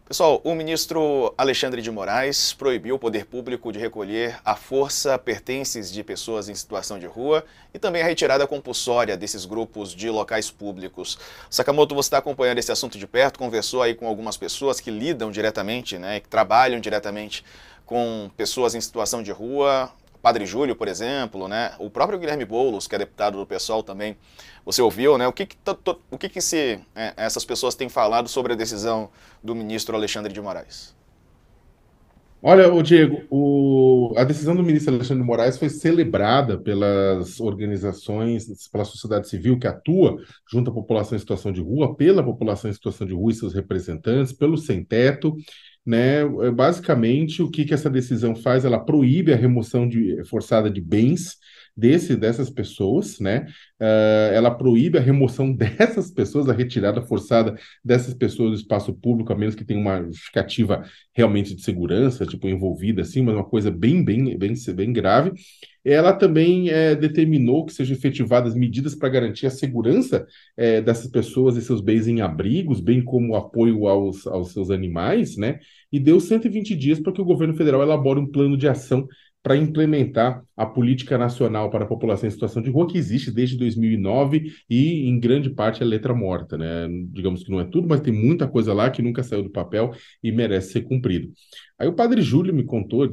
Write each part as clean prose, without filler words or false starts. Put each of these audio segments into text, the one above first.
Pessoal, o ministro Alexandre de Moraes proibiu o poder público de recolher à força pertences de pessoas em situação de rua e também a retirada compulsória desses grupos de locais públicos. Sakamoto, você está acompanhando esse assunto de perto, conversou aí com algumas pessoas que lidam diretamente, né, que trabalham diretamente com pessoas em situação de rua. Padre Júlio, por exemplo, né? O próprio Guilherme Boulos, que é deputado do PSOL também, você ouviu, né? O que essas pessoas têm falado sobre a decisão do ministro Alexandre de Moraes? Olha, Diego, a decisão do ministro Alexandre de Moraes foi celebrada pelas organizações, pela sociedade civil que atua junto à população em situação de rua, pela população em situação de rua e seus representantes, pelo sem-teto, né? Basicamente, o que que essa decisão faz? Ela proíbe a remoção forçada de bens dessas pessoas, né? Ela proíbe a remoção dessas pessoas, a retirada forçada dessas pessoas do espaço público, a menos que tenha uma justificativa realmente de segurança, tipo, envolvida assim, mas uma coisa bem grave. Ela também determinou que sejam efetivadas medidas para garantir a segurança dessas pessoas e seus bens em abrigos, bem como o apoio aos seus animais, né? E deu 120 dias para que o governo federal elabore um plano de ação para implementar a política nacional para a população em situação de rua, que existe desde 2009 e, em grande parte, é letra morta, né? Digamos que não é tudo, mas tem muita coisa lá que nunca saiu do papel e merece ser cumprido. Aí o padre Júlio me contou,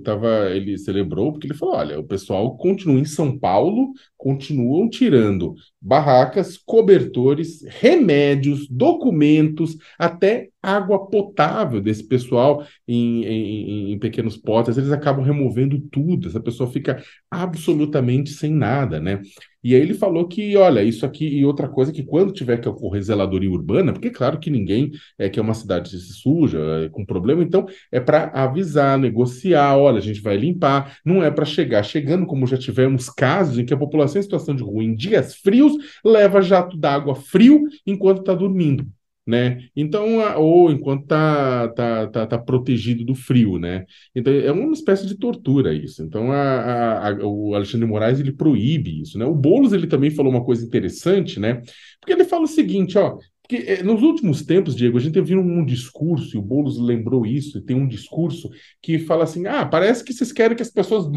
ele celebrou, porque ele falou: olha, o pessoal continua em São Paulo, continuam tirando barracas, cobertores, remédios, documentos, até água potável desse pessoal em pequenos potes, eles acabam removendo tudo, essa pessoa fica absolutamente sem nada, né? E aí ele falou que, olha, isso aqui e outra coisa que quando tiver que ocorrer zeladoria urbana, porque claro que ninguém quer uma cidade se suja, com problema, então é para avisar, negociar, olha, a gente vai limpar, não é para chegar chegando, como já tivemos casos em que a população em situação de rua em dias frios leva jato d'água frio enquanto está dormindo, né? Então, ou enquanto tá protegido do frio, né? Então, é uma espécie de tortura isso. Então, o Alexandre de Moraes, ele proíbe isso, né? O Boulos, ele também falou uma coisa interessante, né? Porque ele fala o seguinte, ó, porque nos últimos tempos, Diego, a gente viu um discurso, e o Boulos lembrou isso, e tem um discurso que fala assim: ah, parece que vocês querem que as pessoas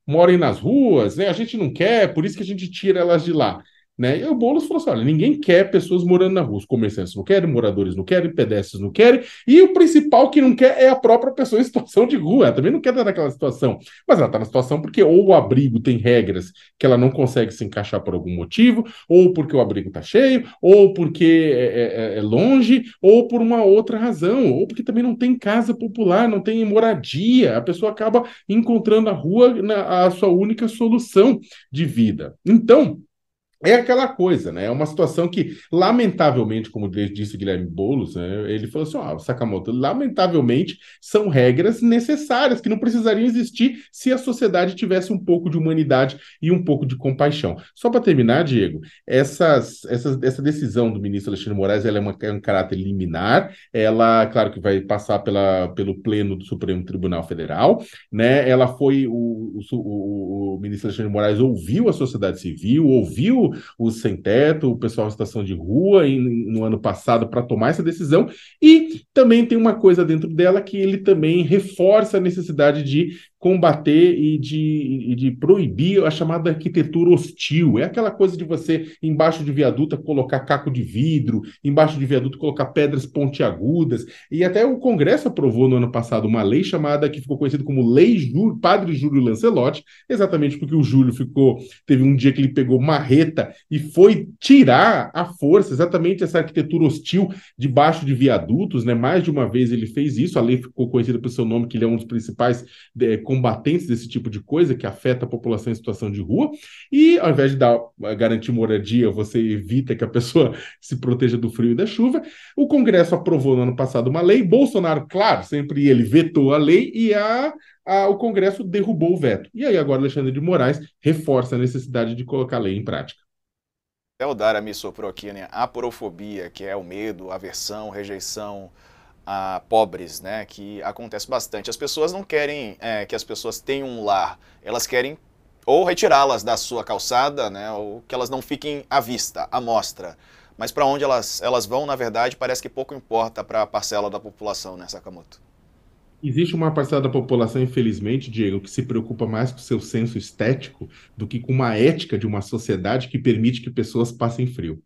morem nas ruas, né? A gente não quer, por isso que a gente tira elas de lá. Né? E o Boulos falou assim: olha, ninguém quer pessoas morando na rua. Os comerciantes não querem, moradores não querem, pedestres não querem, e o principal que não quer é a própria pessoa em situação de rua. Ela também não quer estar naquela situação. Mas ela está na situação porque ou o abrigo tem regras que ela não consegue se encaixar por algum motivo, ou porque o abrigo está cheio, ou porque é longe, ou por uma outra razão, ou porque também não tem casa popular, não tem moradia. A pessoa acaba encontrando a rua a sua única solução de vida. Então, é aquela coisa, né? É uma situação que, lamentavelmente, como disse o Guilherme Boulos, né, ele falou assim: ó, Sakamoto, lamentavelmente são regras necessárias que não precisariam existir se a sociedade tivesse um pouco de humanidade e um pouco de compaixão. Só para terminar, Diego, essa decisão do ministro Alexandre de Moraes, ela é um caráter liminar, ela, claro que vai passar pelo pleno do Supremo Tribunal Federal, né? Ela foi, o ministro Alexandre de Moraes ouviu a sociedade civil, ouviu o sem-teto, o pessoal em situação de rua no ano passado para tomar essa decisão. E também tem uma coisa dentro dela que ele também reforça a necessidade de combater e de proibir a chamada arquitetura hostil. É aquela coisa de você, embaixo de viaduto, colocar caco de vidro, embaixo de viaduto, colocar pedras pontiagudas. E até o Congresso aprovou no ano passado uma lei chamada, que ficou conhecida como Padre Júlio Lancelotti, exatamente porque o Júlio teve um dia que ele pegou marreta e foi tirar à força exatamente essa arquitetura hostil debaixo de viadutos, né? Mais de uma vez ele fez isso, a lei ficou conhecida pelo seu nome, que ele é um dos principais combatentes desse tipo de coisa, que afeta a população em situação de rua, e ao invés de garantir moradia, você evita que a pessoa se proteja do frio e da chuva. O Congresso aprovou no ano passado uma lei, Bolsonaro, claro, sempre ele vetou a lei e o Congresso derrubou o veto. E aí agora Alexandre de Moraes reforça a necessidade de colocar a lei em prática. Eldara me soprou aqui, né? A aporofobia, que é o medo, aversão, rejeição a pobres, né? Que acontece bastante. As pessoas não querem que as pessoas tenham um lar, elas querem ou retirá-las da sua calçada, né? Ou que elas não fiquem à vista, à mostra. mas para onde elas vão, na verdade, parece que pouco importa para a parcela da população, né, Sakamoto? Existe uma parcela da população, infelizmente, Diego, que se preocupa mais com o seu senso estético do que com uma ética de uma sociedade que permite que pessoas passem frio.